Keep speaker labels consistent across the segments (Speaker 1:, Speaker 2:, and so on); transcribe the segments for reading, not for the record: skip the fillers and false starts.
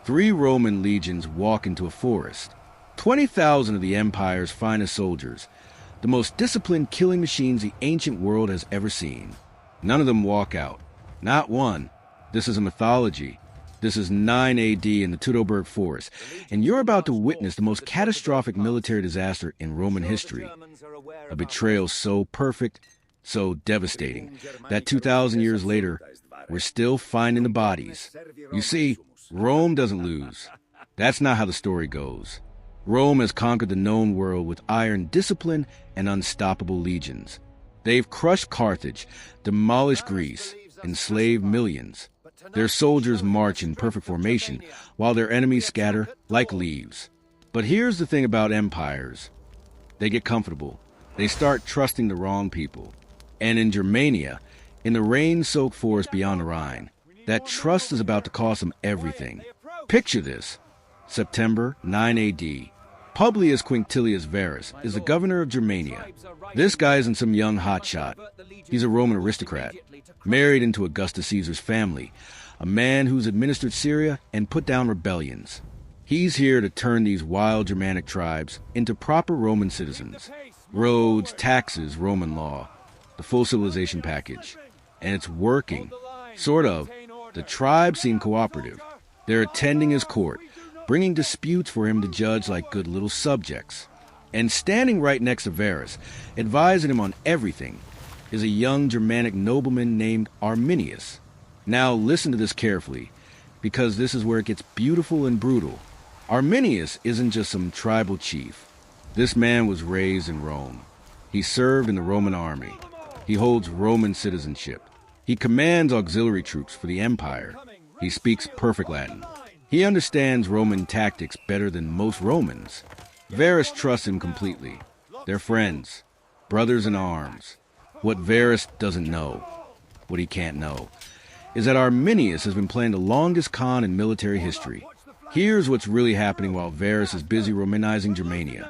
Speaker 1: 3 Roman legions walk into a forest. 20,000 of the empire's finest soldiers, the most disciplined killing machines the ancient world has ever seen. None of them walk out. Not one. This is a mythology. This is 9 AD in the Teutoburg Forest, and you're about to witness the most catastrophic military disaster in Roman history. A betrayal so perfect, so devastating, that 2,000 years later, we're still finding the bodies. You see, Rome doesn't lose. That's not how the story goes. Rome has conquered the known world with iron discipline and unstoppable legions. They've crushed Carthage, demolished Greece, enslaved millions. Their soldiers march in perfect formation, while their enemies scatter like leaves. But here's the thing about empires. They get comfortable. They start trusting the wrong people. And in Germania, in the rain-soaked forest beyond the Rhine, that trust is about to cost them everything. Picture this. September 9 AD. Publius Quinctilius Varus is the governor of Germania. This guy isn't some young hotshot. He's a Roman aristocrat, married into Augustus Caesar's family, a man who's administered Syria and put down rebellions. He's here to turn these wild Germanic tribes into proper Roman citizens. Roads, taxes, Roman law, the full civilization package. And it's working. Sort of. The tribes seem cooperative. They're attending his court, bringing disputes for him to judge like good little subjects. And standing right next to Varus, advising him on everything, is a young Germanic nobleman named Arminius. Now listen to this carefully, because this is where it gets beautiful and brutal. Arminius isn't just some tribal chief. This man was raised in Rome. He served in the Roman army. He holds Roman citizenship. He commands auxiliary troops for the empire. He speaks perfect Latin. He understands Roman tactics better than most Romans. Varus trusts him completely. They're friends, brothers in arms. What Varus doesn't know, what he can't know, is that Arminius has been playing the longest con in military history. Here's what's really happening while Varus is busy Romanizing Germania.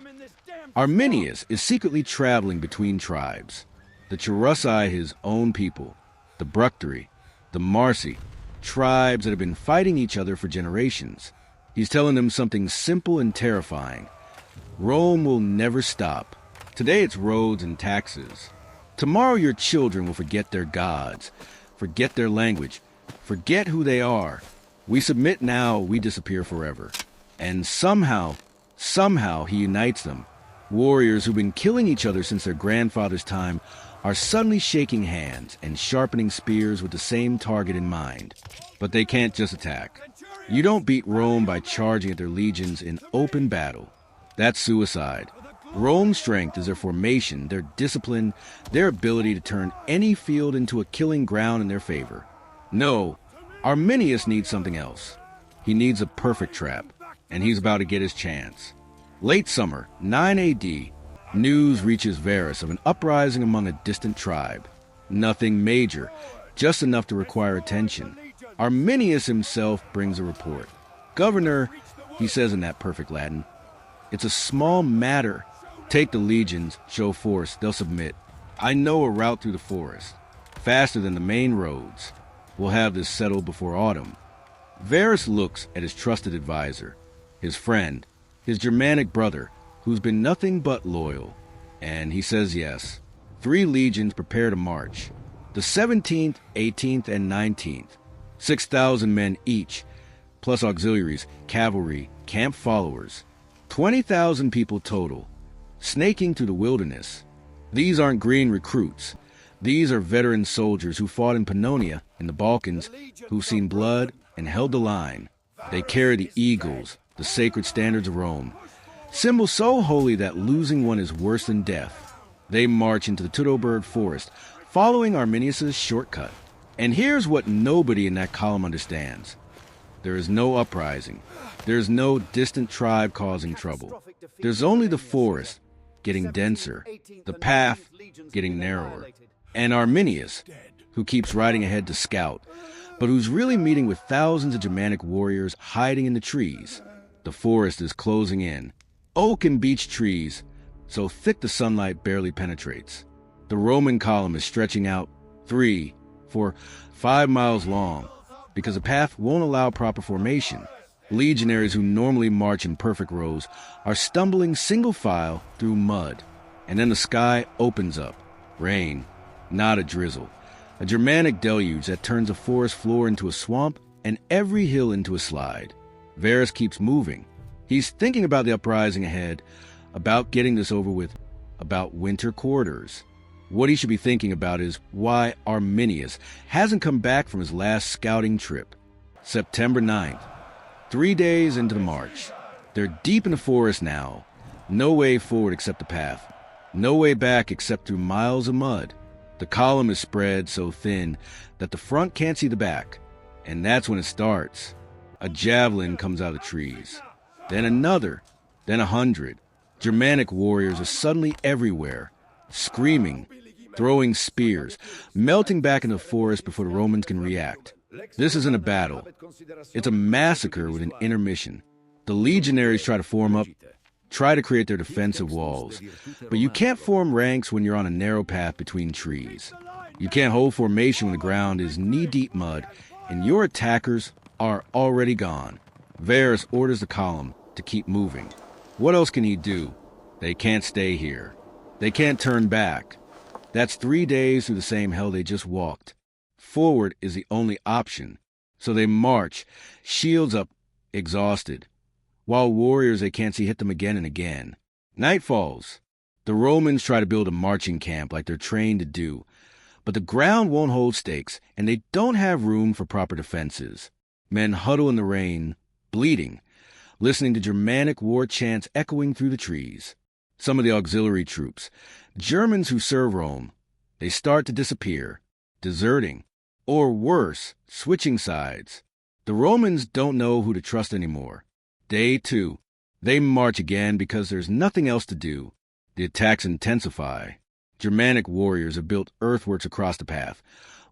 Speaker 1: Arminius is secretly traveling between tribes. The Cherusci, his own people, the Bructeri, the Marsi, tribes that have been fighting each other for generations. He's telling them something simple and terrifying. Rome will never stop. Today it's roads and taxes. Tomorrow your children will forget their gods, forget their language, forget who they are. We submit now, we disappear forever. And somehow he unites them. Warriors who've been killing each other since their grandfather's time are suddenly shaking hands and sharpening spears with the same target in mind. But they can't just attack. You don't beat Rome by charging at their legions in open battle. That's suicide. Rome's strength is their formation, their discipline, their ability to turn any field into a killing ground in their favor. No, Arminius needs something else. He needs a perfect trap, and he's about to get his chance. Late summer, 9 AD, news reaches Varus of an uprising among a distant tribe. Nothing major, just enough to require attention. Arminius himself brings a report. Governor, he says in that perfect Latin, it's a small matter. Take the legions, show force, they'll submit. I know a route through the forest, faster than the main roads. We'll have this settled before autumn. Varus looks at his trusted advisor, his friend, his Germanic brother, who's been nothing but loyal. And he says yes. 3 legions prepare to march. The 17th, 18th, and 19th. 6,000 men each, plus auxiliaries, cavalry, camp followers. 20,000 people total, snaking through the wilderness. These aren't green recruits. These are veteran soldiers who fought in Pannonia, in the Balkans, who've seen blood and held the line. They carry the eagles, the sacred standards of Rome, symbols so holy that losing one is worse than death. They march into the Teutoburg Forest, following Arminius' shortcut. And here's what nobody in that column understands. There is no uprising. There's no distant tribe causing trouble. There's only the forest getting denser, the path getting narrower. And Arminius, who keeps riding ahead to scout, but who's really meeting with thousands of Germanic warriors hiding in the trees. The forest is closing in. Oak and beech trees, so thick the sunlight barely penetrates. The Roman column is stretching out 3, 4, 5 miles long, because the path won't allow proper formation. Legionaries who normally march in perfect rows are stumbling single file through mud. And then the sky opens up. Rain, not a drizzle. A Germanic deluge that turns a forest floor into a swamp and every hill into a slide. Varus keeps moving. He's thinking about the uprising ahead, about getting this over with, about winter quarters. What he should be thinking about is why Arminius hasn't come back from his last scouting trip. September 9th. 3 days into the march. They're deep in the forest now. No way forward except the path. No way back except through miles of mud. The column is spread so thin that the front can't see the back. And that's when it starts. A javelin comes out of the trees. Then another. Then 100. Germanic warriors are suddenly everywhere, screaming, throwing spears, melting back into the forest before the Romans can react. This isn't a battle. It's a massacre with an intermission. The legionaries try to form up, try to create their defensive walls. But you can't form ranks when you're on a narrow path between trees. You can't hold formation when the ground is knee-deep mud, and your attackers are already gone. Varus orders the column to keep moving. What else can he do? They can't stay here. They can't turn back. That's 3 days through the same hell they just walked. Forward is the only option. So they march, shields up, exhausted. While warriors they can't see hit them again and again. Night falls. The Romans try to build a marching camp like they're trained to do. But the ground won't hold stakes, and they don't have room for proper defenses. Men huddle in the rain, bleeding, listening to Germanic war chants echoing through the trees. Some of the auxiliary troops, Germans who serve Rome, they start to disappear, deserting, or worse, switching sides. The Romans don't know who to trust anymore. Day 2. They march again because there's nothing else to do. The attacks intensify. Germanic warriors have built earthworks across the path,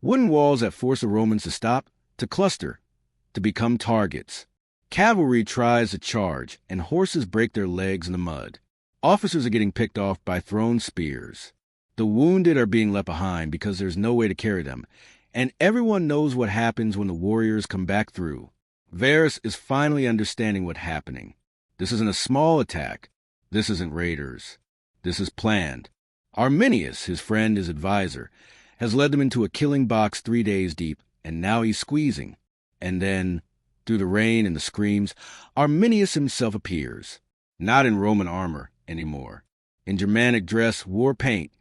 Speaker 1: wooden walls that force the Romans to stop, to cluster, to become targets. Cavalry tries to charge, and horses break their legs in the mud. Officers are getting picked off by thrown spears. The wounded are being left behind because there's no way to carry them, and everyone knows what happens when the warriors come back through. Varus is finally understanding what's happening. This isn't a small attack. This isn't raiders. This is planned. Arminius, his friend, his advisor, has led them into a killing box 3 days deep, and now he's squeezing. And then, through the rain and the screams, Arminius himself appears. Not in Roman armor anymore. In Germanic dress, war paint,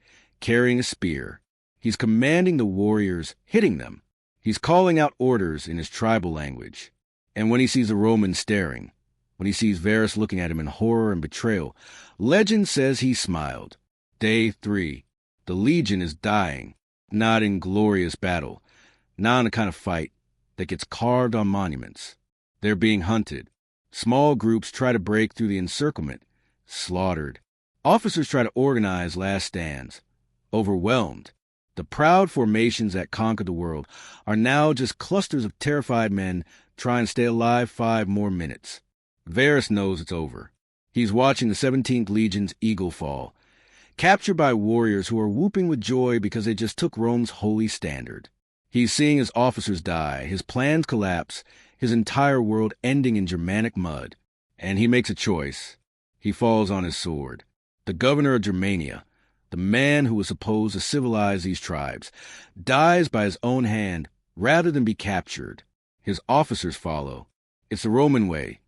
Speaker 1: carrying a spear. He's commanding the warriors, hitting them. He's calling out orders in his tribal language. And when he sees the Romans staring, when he sees Varus looking at him in horror and betrayal, legend says he smiled. Day 3. The legion is dying, not in glorious battle, not in the kind of fight that gets carved on monuments. They're being hunted. Small groups try to break through the encirclement, slaughtered. Officers try to organize last stands, overwhelmed. The proud formations that conquered the world are now just clusters of terrified men trying to stay alive 5 more minutes. Varus knows it's over. He's watching the 17th Legion's eagle fall, captured by warriors who are whooping with joy because they just took Rome's holy standard. He's seeing his officers die, his plans collapse, his entire world ending in Germanic mud. And he makes a choice. He falls on his sword. The governor of Germania, the man who was supposed to civilize these tribes, dies by his own hand rather than be captured. His officers follow. It's the Roman way.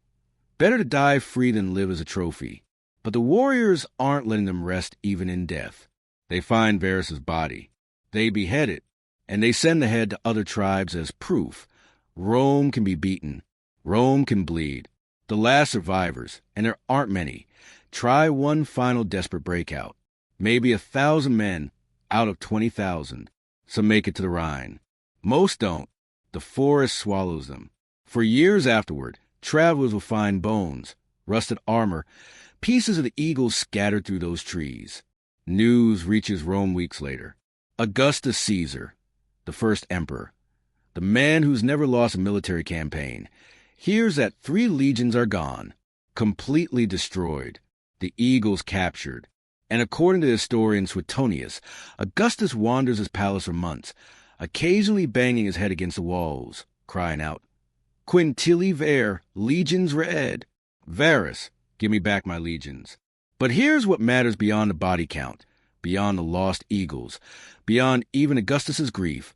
Speaker 1: Better to die free than live as a trophy. But the warriors aren't letting them rest even in death. They find Varus's body. They behead it, and they send the head to other tribes as proof. Rome can be beaten. Rome can bleed. The last survivors, and there aren't many, try one final desperate breakout. Maybe 1,000 men out of 20,000. Some make it to the Rhine. Most don't. The forest swallows them. For years afterward, travelers will find bones, rusted armor, pieces of the eagles scattered through those trees. News reaches Rome weeks later. Augustus Caesar, the first emperor, the man who's never lost a military campaign, hears that 3 legions are gone, completely destroyed, the eagles captured. And according to the historian Suetonius, Augustus wanders his palace for months, occasionally banging his head against the walls, crying out, Quintili legions red. Varus, give me back my legions. But here's what matters beyond the body count, beyond the lost eagles, beyond even Augustus's grief.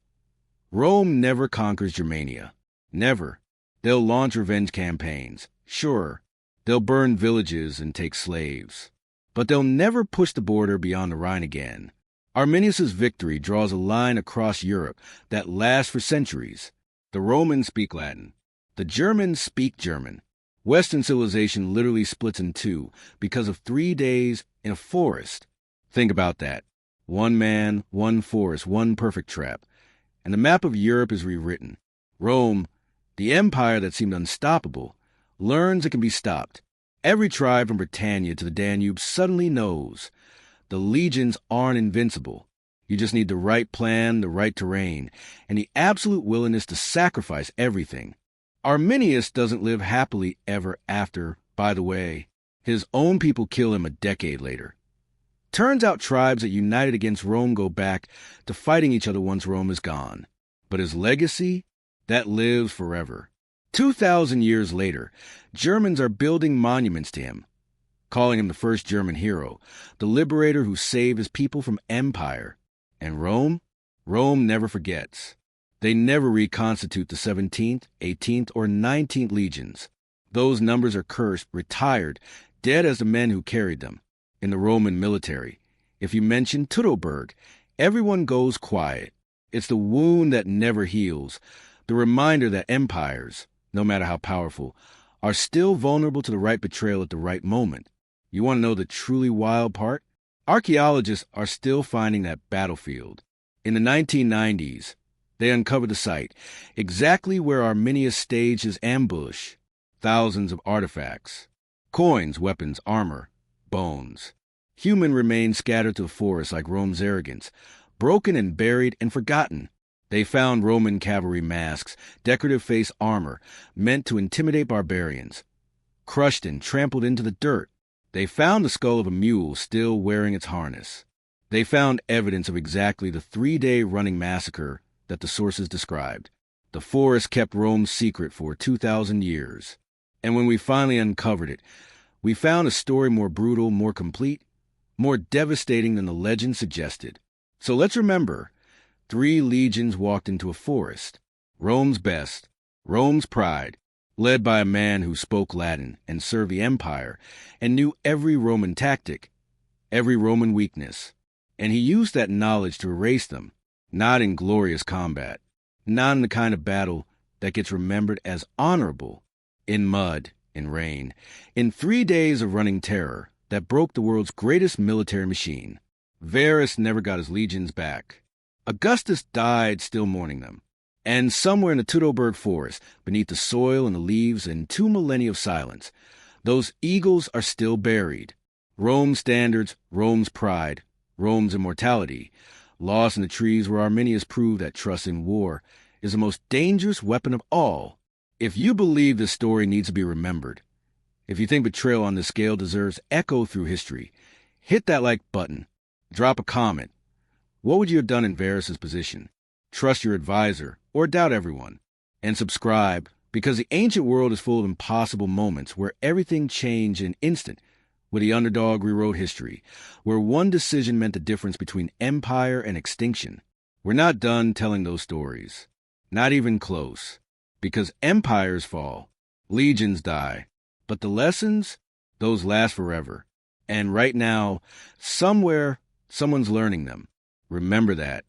Speaker 1: Rome never conquers Germania. Never. They'll launch revenge campaigns. Sure, they'll burn villages and take slaves. But they'll never push the border beyond the Rhine again. Arminius' victory draws a line across Europe that lasts for centuries. The Romans speak Latin. The Germans speak German. Western civilization literally splits in two because of 3 days in a forest. Think about that. One man, one forest, one perfect trap. And the map of Europe is rewritten. Rome, the empire that seemed unstoppable, learns it can be stopped. Every tribe from Britannia to the Danube suddenly knows. The legions aren't invincible. You just need the right plan, the right terrain, and the absolute willingness to sacrifice everything. Arminius doesn't live happily ever after, by the way. His own people kill him a decade later. Turns out tribes that united against Rome go back to fighting each other once Rome is gone. But his legacy, that lives forever. 2,000 years later, Germans are building monuments to him, calling him the first German hero, the liberator who saved his people from empire. And Rome? Rome never forgets. They never reconstitute the 17th, 18th, or 19th legions. Those numbers are cursed, retired, dead as the men who carried them. In the Roman military, if you mention Teutoburg, everyone goes quiet. It's the wound that never heals, the reminder that empires, no matter how powerful, are still vulnerable to the right betrayal at the right moment. You want to know the truly wild part? Archaeologists are still finding that battlefield. In the 1990s, they uncovered the site, exactly where Arminius staged his ambush. Thousands of artifacts. Coins, weapons, armor, bones. Human remains scattered to the forest like Rome's arrogance, broken and buried and forgotten. They found Roman cavalry masks, decorative face armor, meant to intimidate barbarians. Crushed and trampled into the dirt. They found the skull of a mule still wearing its harness. They found evidence of exactly the 3-day running massacre that the sources described. The forest kept Rome's secret for 2,000 years. And when we finally uncovered it, we found a story more brutal, more complete, more devastating than the legend suggested. So let's remember, 3 legions walked into a forest. Rome's best, Rome's pride, led by a man who spoke Latin and served the empire and knew every Roman tactic, every Roman weakness. And he used that knowledge to erase them, not in glorious combat, not in the kind of battle that gets remembered as honorable, in mud, in rain, in 3 days of running terror that broke the world's greatest military machine. Varus never got his legions back. Augustus died still mourning them. And somewhere in the Teutoburg Forest, beneath the soil and the leaves and 2 millennia of silence, those eagles are still buried. Rome's standards, Rome's pride, Rome's immortality, lost in the trees where Arminius proved that trust in war is the most dangerous weapon of all. If you believe this story needs to be remembered, if you think betrayal on this scale deserves echo through history, hit that like button. Drop a comment. What would you have done in Varus's position? Trust your advisor or doubt everyone. And subscribe, because the ancient world is full of impossible moments where everything changed in an instant, where the underdog rewrote history, where one decision meant the difference between empire and extinction. We're not done telling those stories. Not even close. Because empires fall, legions die, but the lessons, those last forever. And right now, somewhere, someone's learning them. Remember that.